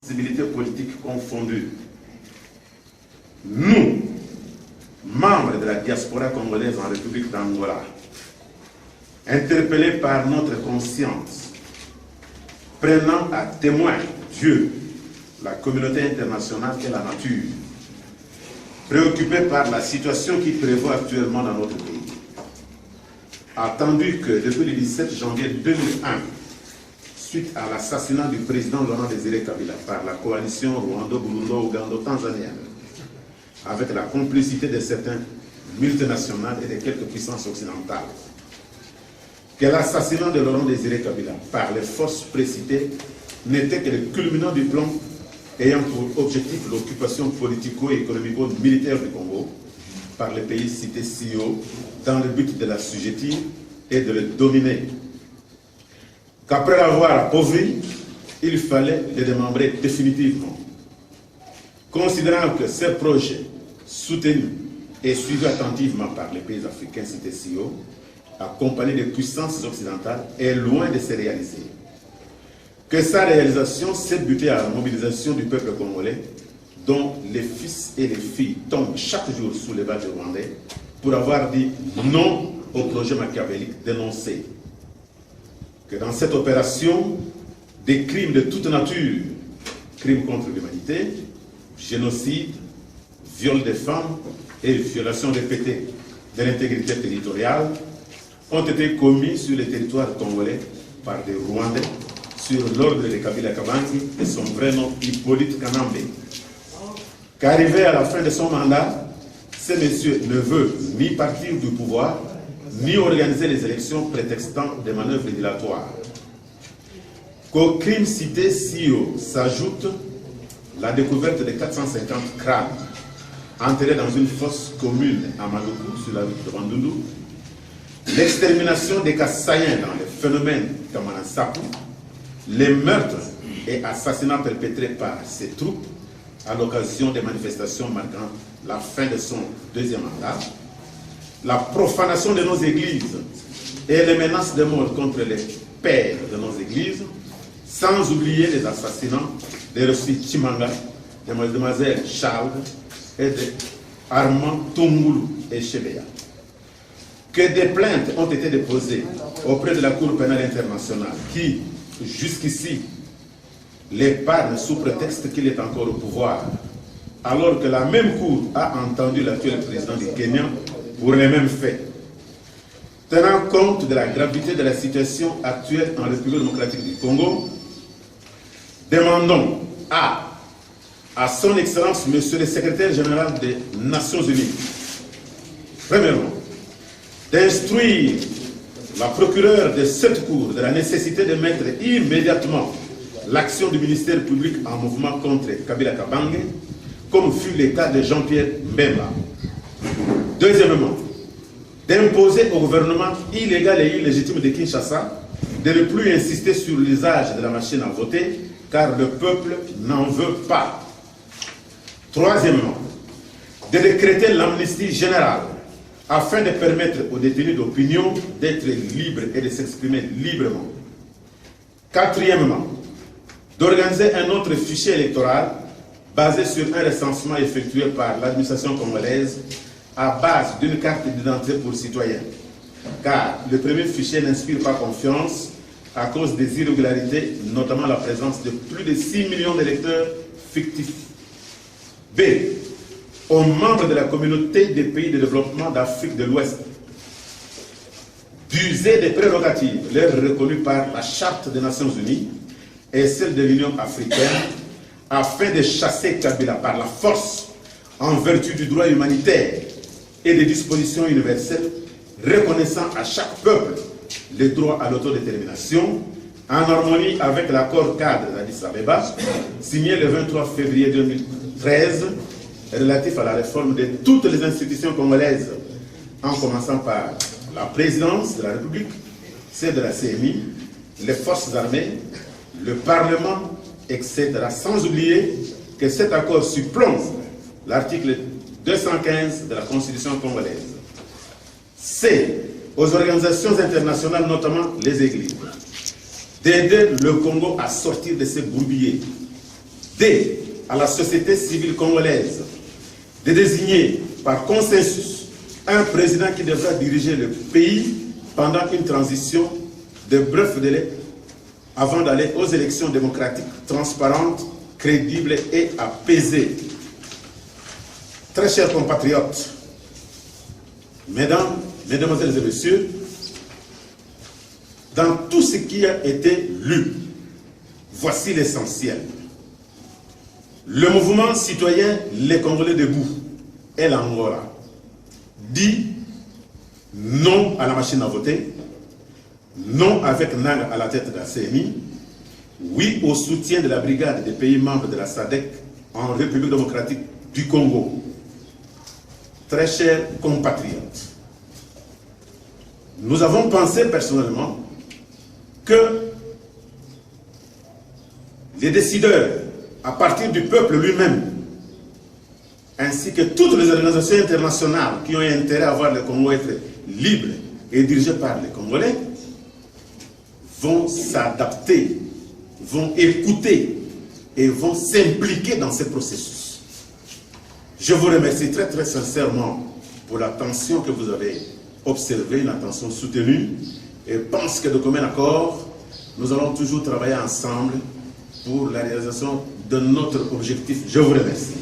sensibilités politiques confondues. Nous, membres de la diaspora congolaise en République d'Angola, interpellés par notre conscience, prenant à témoin Dieu, la communauté internationale et la nature, préoccupés par la situation qui prévaut actuellement dans notre pays, attendu que depuis le 17 janvier 2001, suite à l'assassinat du président Laurent Désiré Kabila par la coalition Rwando-Burundo-Ougando-Tanzanienne, avec la complicité de certaines multinationales et de quelques puissances occidentales, que l'assassinat de Laurent Désiré Kabila par les forces précitées n'était que le culminant du plan ayant pour objectif l'occupation politico-économico-militaire du Congo par les pays cités si haut dans le but de l'assujettir et de le dominer. Qu'après l'avoir appauvri, il fallait le démembrer définitivement. Considérant que ces projets, soutenus et suivis attentivement par les pays africains cités si haut, accompagnés des puissances occidentales, est loin de se réaliser. Que sa réalisation s'est butée à la mobilisation du peuple congolais, dont les fils et les filles tombent chaque jour sous les balles de Rwandais, pour avoir dit non au projet machiavélique dénoncé. Que dans cette opération, des crimes de toute nature, crimes contre l'humanité, génocide, viol des femmes et violations répétées de l'intégrité territoriale ont été commis sur le territoire congolais par des Rwandais sur l'ordre de Kabila Kabangi et son vrai nom Hippolyte Kanambe. Qu'arrivé à la fin de son mandat, ce monsieur ne veut ni partir du pouvoir, ni organiser les élections prétextant des manœuvres dilatoires. Qu'aux crimes cités si haut s'ajoute la découverte de 450 crânes enterrés dans une fosse commune à Maluku, sur la route de Bandundu, l'extermination des Kassaïens dans les phénomènes Kamanasapu, les meurtres et assassinats perpétrés par ses troupes à l'occasion des manifestations marquant la fin de son deuxième mandat, la profanation de nos églises et les menaces de mort contre les pères de nos églises, sans oublier les assassinats de Rossi Chimanga, de Mademoiselle Charles et de Armand Tungulu et Chebeya. Que des plaintes ont été déposées auprès de la Cour pénale internationale qui, jusqu'ici, l'épargne sous prétexte qu'il est encore au pouvoir, alors que la même Cour a entendu l'actuel président du Kenya pour les mêmes faits. Tenant compte de la gravité de la situation actuelle en République démocratique du Congo, demandons à son Excellence, Monsieur le Secrétaire général des Nations Unies, premièrement, d'instruire la procureure de cette Cour de la nécessité de mettre immédiatement l'action du ministère public en mouvement contre Kabila Kabange, comme fut le cas de Jean-Pierre Mbemba. Deuxièmement, d'imposer au gouvernement illégal et illégitime de Kinshasa de ne plus insister sur l'usage de la machine à voter, car le peuple n'en veut pas. Troisièmement, de décréter l'amnistie générale afin de permettre aux détenus d'opinion d'être libres et de s'exprimer librement. Quatrièmement, d'organiser un autre fichier électoral basé sur un recensement effectué par l'administration congolaise à base d'une carte d'identité pour citoyens, car le premier fichier n'inspire pas confiance à cause des irrégularités, notamment la présence de plus de 6 millions d'électeurs fictifs. B. Aux membres de la communauté des pays de développement d'Afrique de l'Ouest d'user des prérogatives leur reconnues par la Charte des Nations Unies et celle de l'Union africaine afin de chasser Kabila par la force en vertu du droit humanitaire et des dispositions universelles reconnaissant à chaque peuple le droit à l'autodétermination en harmonie avec l'accord cadre d'Addis Abeba signé le 23 février 2013 relatif à la réforme de toutes les institutions congolaises, en commençant par la présidence de la République, celle de la CNI, les forces armées, le Parlement, etc. Sans oublier que cet accord supplombe l'article 215 de la Constitution congolaise. C. Aux organisations internationales, notamment les églises, d'aider le Congo à sortir de ses bourbiers. demander à la société civile congolaise de désigner par consensus un président qui devra diriger le pays pendant une transition de bref délai avant d'aller aux élections démocratiques, transparentes, crédibles et apaisées. Très chers compatriotes, mesdames, mesdemoiselles et messieurs, dans tout ce qui a été lu, voici l'essentiel. Le mouvement citoyen Les Congolais debout et l'Angola dit non à la machine à voter, non avec Nang à la tête de la CENI, oui au soutien de la brigade des pays membres de la SADC en République démocratique du Congo. Très chers compatriotes, nous avons pensé personnellement que les décideurs, à partir du peuple lui-même, ainsi que toutes les organisations internationales qui ont intérêt à voir le Congo être libre et dirigé par les Congolais, vont s'adapter, vont écouter et vont s'impliquer dans ce processus. Je vous remercie très très sincèrement pour l'attention que vous avez observée, une attention soutenue, et pense que de commun accord, nous allons toujours travailler ensemble pour la réalisation de notre objectif. Je vous remercie.